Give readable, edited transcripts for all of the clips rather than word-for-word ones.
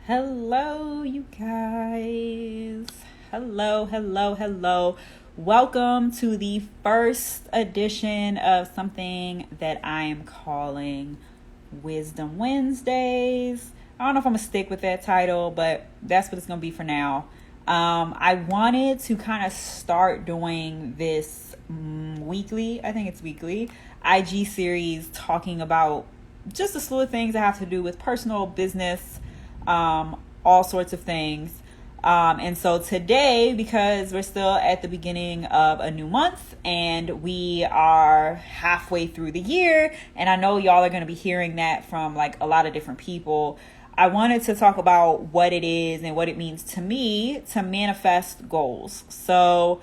Hello, you guys. Hello. Welcome to the first edition of something that I am calling Wisdom Wednesdays. I don't know if I'm going to stick with that title, but that's what it's going to be for now. I wanted to kind of start doing this weekly, I think it's weekly, IG series talking about just a slew of things that have to do with personal business, all sorts of things. And so today, because we're still at the beginning of a new month and we are halfway through the year, and I know y'all are going to be hearing that from like a lot of different people, I wanted to talk about what it is and what it means to me to manifest goals. So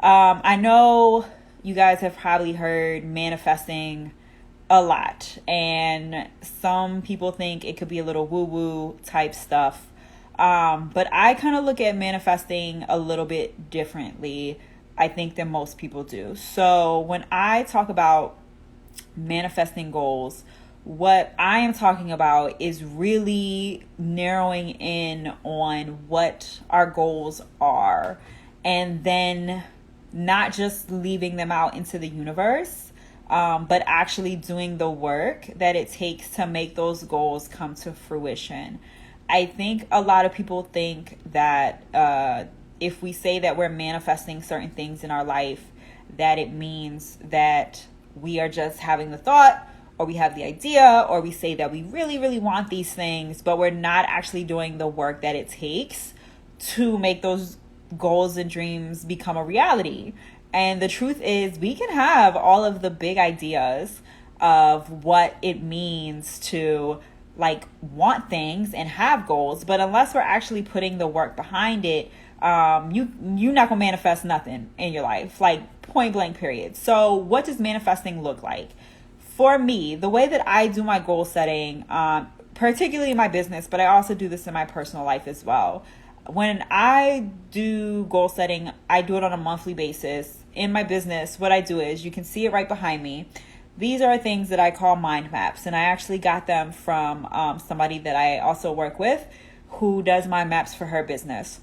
I know you guys have probably heard manifesting a lot, and some people think it could be a little woo-woo type stuff. But I kind of look at manifesting a little bit differently, I think, than most people do. So when I talk about manifesting goals, what I am talking about is really narrowing in on what our goals are, and then not just leaving them out into the universe, but actually doing the work that it takes to make those goals come to fruition. I think a lot of people think that if we say that we're manifesting certain things in our life, that it means that we are just having the thought, or we have the idea, or we say that we really, really want these things, but we're not actually doing the work that it takes to make those goals and dreams become a reality. And the truth is, we can have all of the big ideas of what it means to like want things and have goals, but unless we're actually putting the work behind it, you're not gonna manifest nothing in your life, like point blank period. So what does manifesting look like? For me, the way that I do my goal setting, particularly in my business, but I also do this in my personal life as well. When I do goal setting, I do it on a monthly basis. In my business, what I do is, you can see it right behind me. These are things that I call mind maps, and I actually got them from somebody that I also work with who does mind maps for her business.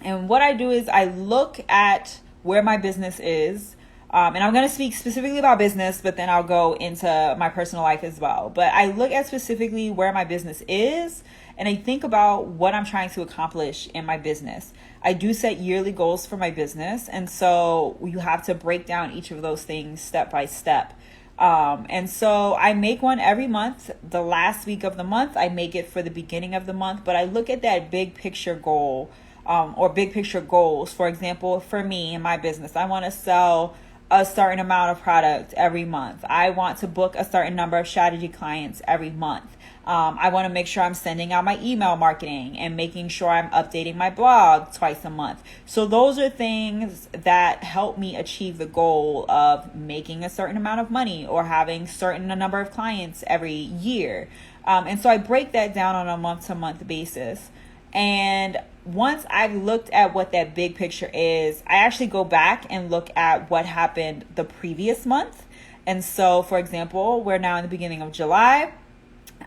And what I do is I look at where my business is, and I'm going to speak specifically about business, but then I'll go into my personal life as well. But I look at specifically where my business is, and I think about what I'm trying to accomplish in my business. I do set yearly goals for my business, and so you have to break down each of those things step by step. And so I make one every month. The last week of the month, I make it for the beginning of the month, but I look at that big picture goal, or big picture goals. For example, for me in my business, I want to sell a certain amount of product every month. I want to book a certain number of strategy clients every month. I want to make sure I'm sending out my email marketing and making sure I'm updating my blog twice a month. So those are things that help me achieve the goal of making a certain amount of money or having certain a number of clients every year. And so I break that down on a month-to-month basis. And once I've looked at what that big picture is, I actually go back and look at what happened the previous month. And so, for example, we're now in the beginning of July.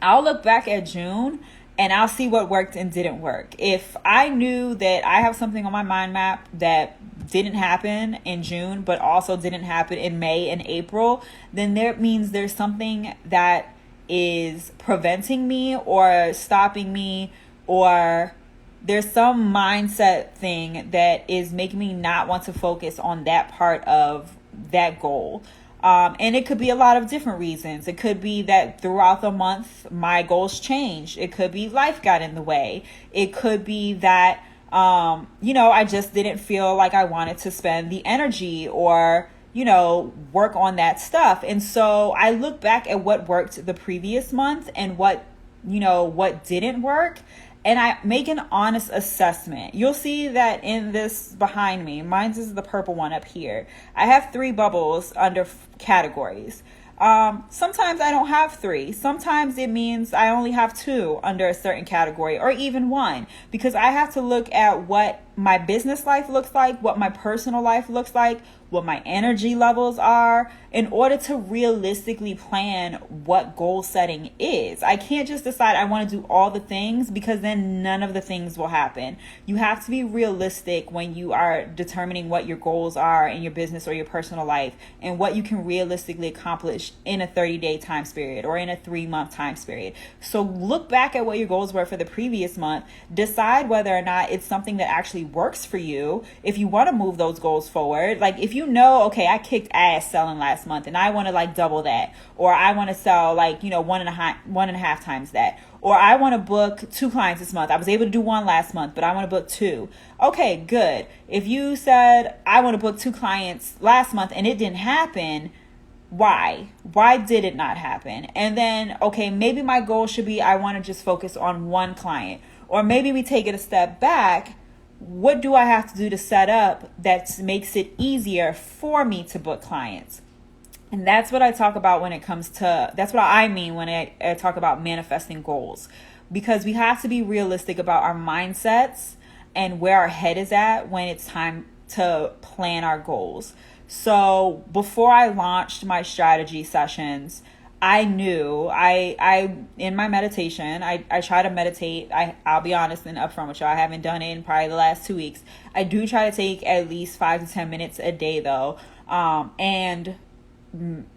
I'll look back at June and I'll see what worked and didn't work. If I knew that I have something on my mind map that didn't happen in June, but also didn't happen in May and April, then that means there's something that is preventing me or stopping me, or there's some mindset thing that is making me not want to focus on that part of that goal. And it could be a lot of different reasons. It could be that throughout the month, my goals changed. It could be life got in the way. It could be that, I just didn't feel like I wanted to spend the energy or, work on that stuff. And so I look back at what worked the previous month and what didn't work. And I make an honest assessment. You'll see that in this behind me. Mine's is the purple one up here. I have 3 bubbles under categories. Sometimes I don't have 3. Sometimes it means I only have 2 under a certain category, or even 1, because I have to look at what my business life looks like, what my personal life looks like, what my energy levels are, in order to realistically plan what goal setting is. I can't just decide I want to do all the things, because then none of the things will happen. You have to be realistic when you are determining what your goals are in your business or your personal life, and what you can realistically accomplish in a 30-day time period or in a 3-month time period. So look back at what your goals were for the previous month. Decide whether or not it's something that actually works for you. If you want to move those goals forward, like if you know, okay, I kicked ass selling last month and I want to like double that, or I want to sell like, one and a half times that, or I want to book 2 clients this month. I was able to do 1 last month, but I want to book 2. Okay, good. If you said I want to book 2 clients last month and it didn't happen, why did it not happen? And then, okay, maybe my goal should be I want to just focus on 1 client. Or maybe we take it a step back. What do I have to do to set up that makes it easier for me to book clients? And that's what I talk about that's what I mean when I talk about manifesting goals. Because we have to be realistic about our mindsets and where our head is at when it's time to plan our goals. So before I launched my strategy sessions, I knew I in my meditation, I try to meditate. I'll be honest and upfront with you, I haven't done it in probably the last 2 weeks. I do try to take at least 5 to 10 minutes a day though, and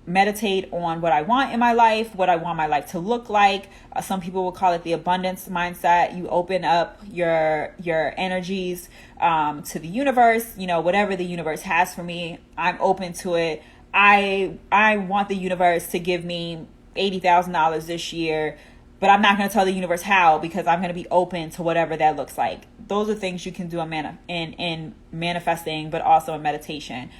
meditate on what I want in my life, what I want my life to look like. Some people will call it the abundance mindset. You open up your energies to the universe. Whatever the universe has for me, I'm open to it. I want the universe to give me $80,000 this year, but I'm not going to tell the universe how, because I'm going to be open to whatever that looks like. Those are things you can do in manifesting, but also in meditation.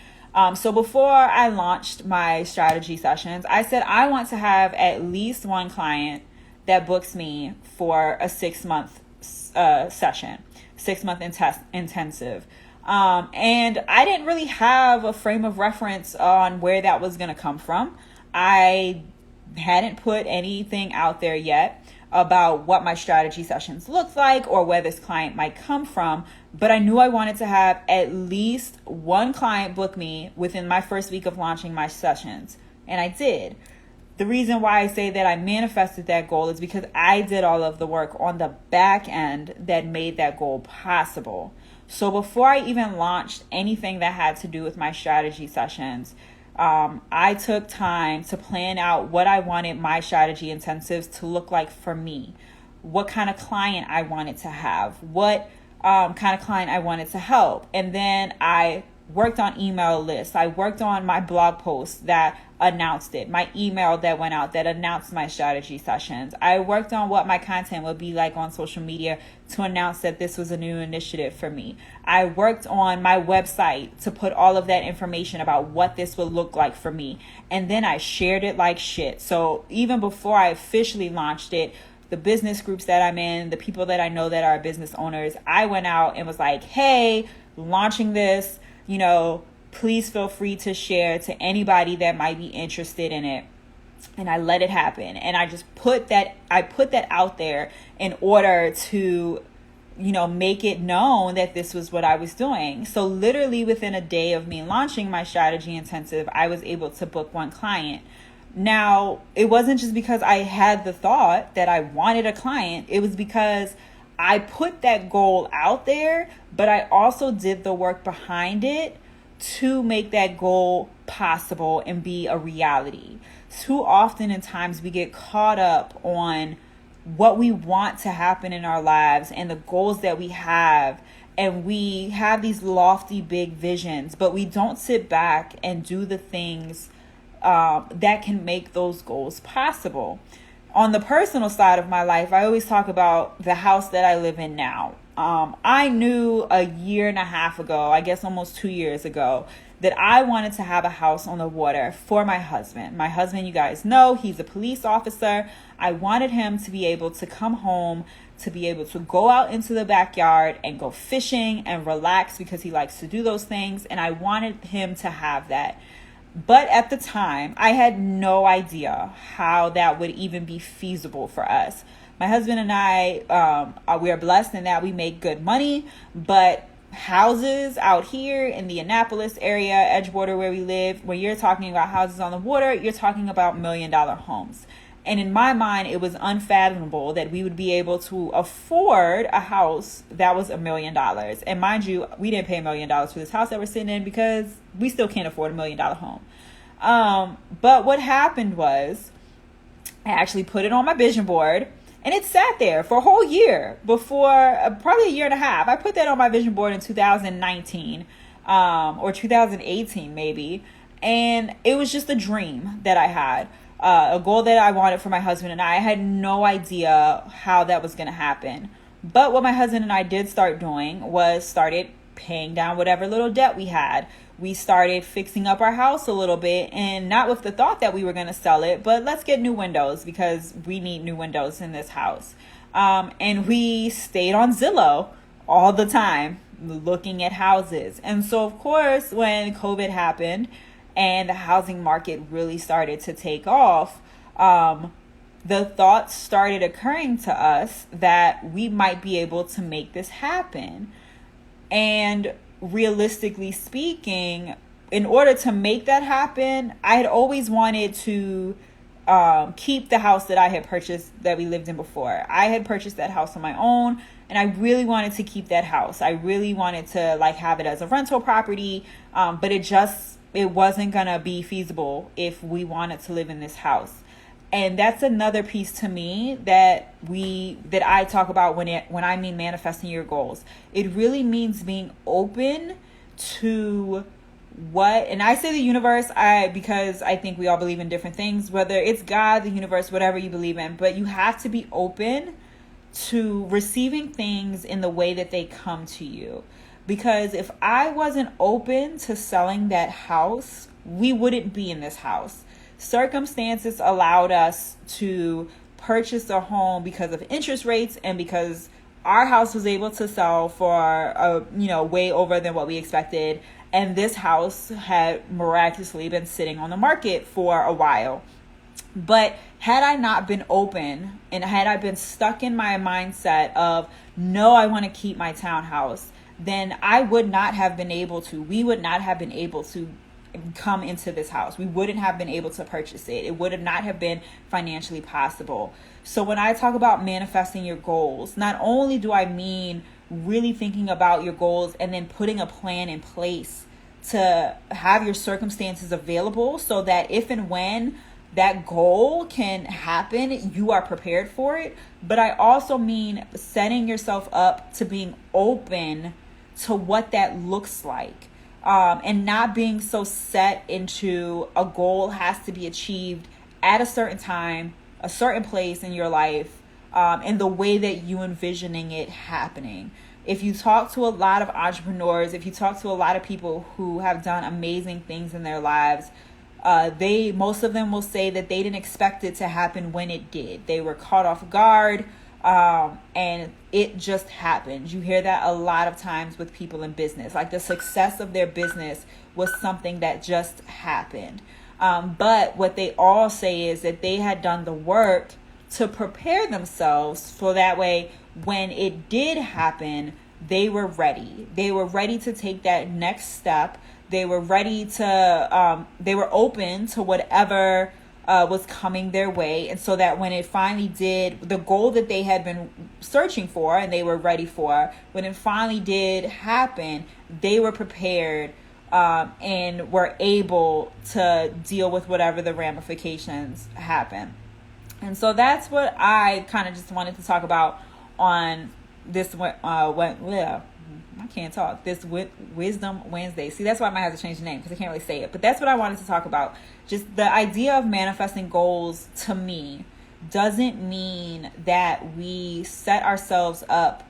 So before I launched my strategy sessions, I said I want to have at least 1 client that books me for a 6-month session, 6-month intensive. And I didn't really have a frame of reference on where that was going to come from. I hadn't put anything out there yet about what my strategy sessions looked like or where this client might come from, but I knew I wanted to have at least 1 client book me within my first week of launching my sessions, and I did. The reason why I say that I manifested that goal is because I did all of the work on the back end that made that goal possible. So before I even launched anything that had to do with my strategy sessions, I took time to plan out what I wanted my strategy intensives to look like for me, what kind of client I wanted to have, what kind of client I wanted to help. And then I worked on email lists. I worked on my blog posts that announced it, my email that went out that announced my strategy sessions. I worked on what my content would be like on social media to announce that this was a new initiative for me. I worked on my website to put all of that information about what this would look like for me. And then I shared it like shit. So even before I officially launched it, the business groups that I'm in, the people that I know that are business owners, I went out and was like, hey, launching this, please feel free to share to anybody that might be interested in it. And I let it happen. And I just put that out there in order to, make it known that this was what I was doing. So literally within a day of me launching my strategy intensive, I was able to book 1 client. Now, it wasn't just because I had the thought that I wanted a client. It was because I put that goal out there, but I also did the work behind it to make that goal possible and be a reality. Too often in times we get caught up on what we want to happen in our lives and the goals that we have, and we have these lofty big visions, but we don't sit back and do the things that can make those goals possible. On the personal side of my life, I always talk about the house that I live in now. I knew a year and a half ago, I guess almost 2 years ago, that I wanted to have a house on the water for my husband. My husband, you guys know, he's a police officer. I wanted him to be able to come home, to be able to go out into the backyard and go fishing and relax because he likes to do those things. And I wanted him to have that. But at the time, I had no idea how that would even be feasible for us. My husband and I, we are blessed in that we make good money, but houses out here in the Annapolis area, Edgewater, where we live, when you're talking about houses on the water, you're talking about $1 million homes. And in my mind, it was unfathomable that we would be able to afford a house that was $1 million. And mind you, we didn't pay $1 million for this house that we're sitting in because we still can't afford $1 million home. But what happened was I actually put it on my vision board, and it sat there for a whole year before, probably a year and a half. I put that on my vision board in 2019, or 2018 maybe. And it was just a dream that I had. A goal that I wanted for my husband and I. I had no idea how that was going to happen. But what my husband and I did start doing was started paying down whatever little debt we had. We started fixing up our house a little bit, and not with the thought that we were going to sell it, but let's get new windows because we need new windows in this house. And we stayed on Zillow all the time looking at houses. And so, of course, when COVID happened, and the housing market really started to take off, the thoughts started occurring to us that we might be able to make this happen. And realistically speaking, in order to make that happen, I had always wanted to keep the house that I had purchased that we lived in before. I had purchased that house on my own, and I really wanted to keep that house. I really wanted to have it as a rental property, but it wasn't gonna be feasible if we wanted to live in this house. And that's another piece to me that I talk about when I mean manifesting your goals. It really means being open to and I say the universe, because I think we all believe in different things, whether it's God, the universe, whatever you believe in, but you have to be open to receiving things in the way that they come to you. Because if I wasn't open to selling that house, we wouldn't be in this house. Circumstances allowed us to purchase a home because of interest rates and because our house was able to sell for way over than what we expected. And this house had miraculously been sitting on the market for a while. But had I not been open, and had I been stuck in my mindset of, no, I want to keep my townhouse, then we would not have been able to come into this house. We wouldn't have been able to purchase it. It would not have been financially possible. So when I talk about manifesting your goals, not only do I mean really thinking about your goals and then putting a plan in place to have your circumstances available so that if and when that goal can happen, you are prepared for it. But I also mean setting yourself up to being open to what that looks like, and not being so set into a goal has to be achieved at a certain time, a certain place in your life, and the way that you envisioning it happening. If you talk to a lot of entrepreneurs, if you talk to a lot of people who have done amazing things in their lives, most of them will say that they didn't expect it to happen when it did. They were caught off guard, and it just happened. You hear that a lot of times with people in business. Like the success of their business was something that just happened. But what they all say is that they had done the work to prepare themselves so that way when it did happen, they were ready. They were ready to take that next step. They were ready to, they were open to whatever was coming their way. And so that when it finally did, the goal that they had been searching for and they were ready for, when it finally did happen, they were prepared and were able to deal with whatever the ramifications happen. And so that's what I kind of just wanted to talk about on this this Wisdom Wednesday. See, that's why I might have to change the name because I can't really say it. But that's what I wanted to talk about. Just the idea of manifesting goals, to me, doesn't mean that we set ourselves up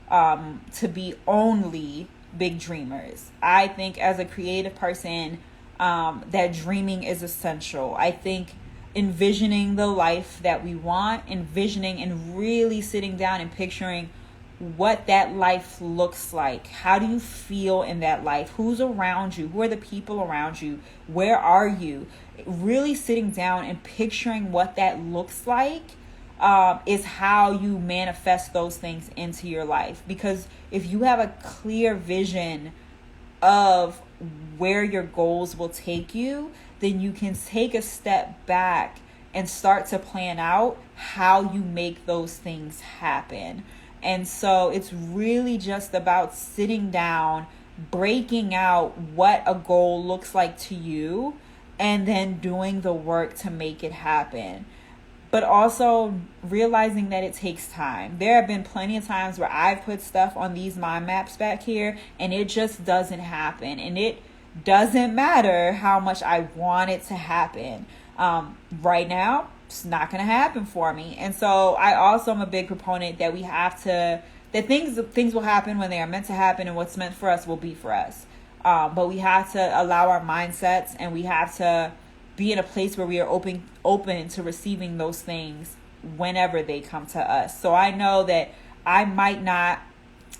to be only big dreamers. I think as a creative person, that dreaming is essential. I think envisioning the life that we want, envisioning and really sitting down and picturing what that life looks like. How do you feel in that life? Who's around you? Who are the people around you? Where are you? Really sitting down and picturing what that looks like is how you manifest those things into your life. Because if you have a clear vision of where your goals will take you, then you can take a step back and start to plan out how you make those things happen. And so it's really just about sitting down, breaking out what a goal looks like to you, and then doing the work to make it happen. But also realizing that it takes time. There have been plenty of times where I've put stuff on these mind maps back here and it just doesn't happen. And it doesn't matter how much I want it to happen. Right now, it's not going to happen for me. And so I also am a big proponent that that things will happen when they are meant to happen, and what's meant for us will be for us. But we have to allow our mindsets, and we have to be in a place where we are open to receiving those things whenever they come to us. So I know that I might not,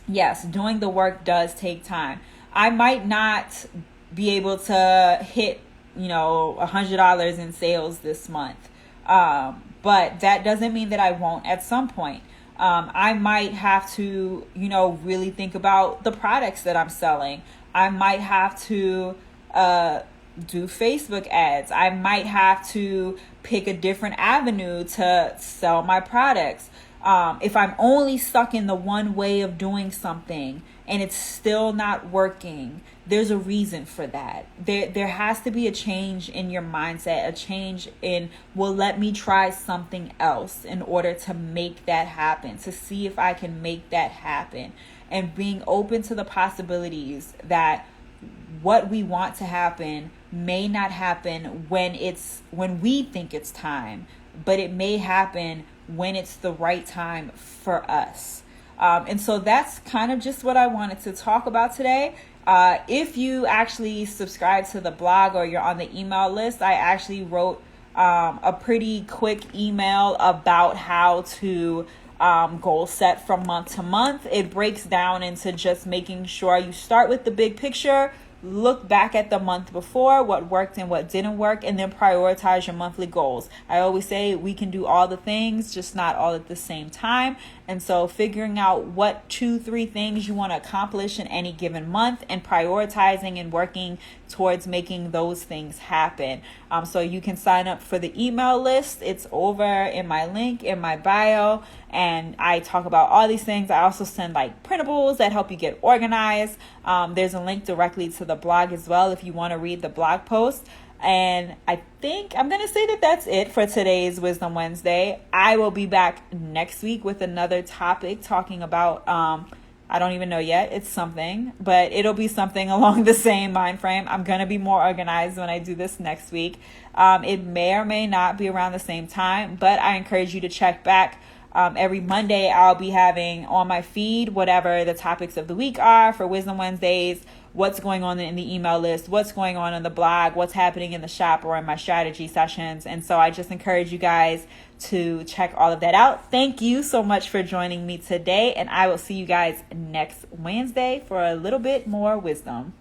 yes, doing the work does take time. I might not be able to hit, $100 in sales this month. But that doesn't mean that I won't at some point. I might have to, really think about the products that I'm selling. I might have to, do Facebook ads. I might have to pick a different avenue to sell my products. If I'm only stuck in the one way of doing something and it's still not working, there's a reason for that. There has to be a change in your mindset, a change in, well, let me try something else in order to make that happen, to see if I can make that happen, and being open to the possibilities that what we want to happen may not happen when we think it's time, but it may happen when it's the right time for us. And so that's kind of just what I wanted to talk about today. If you actually subscribe to the blog or you're on the email list, I actually wrote a pretty quick email about how to goal set from month to month. It breaks down into just making sure you start with the big picture, look back at the month before, what worked and what didn't work, and then prioritize your monthly goals. I always say we can do all the things, just not all at the same time. And so figuring out what 2-3 things you want to accomplish in any given month and prioritizing and working towards making those things happen. So you can sign up for the email list. It's over in my link in my bio. And I talk about all these things. I also send printables that help you get organized. There's a link directly to the blog as well if you want to read the blog post. And I think I'm going to say that that's it for today's Wisdom Wednesday. I will be back next week with another topic talking about, I don't even know yet. It's something, but it'll be something along the same mind frame. I'm going to be more organized when I do this next week. It may or may not be around the same time, but I encourage you to check back. Every Monday, I'll be having on my feed whatever the topics of the week are for Wisdom Wednesdays, what's going on in the email list, what's going on the blog, what's happening in the shop or in my strategy sessions. And so I just encourage you guys to check all of that out. Thank you so much for joining me today, and I will see you guys next Wednesday for a little bit more wisdom.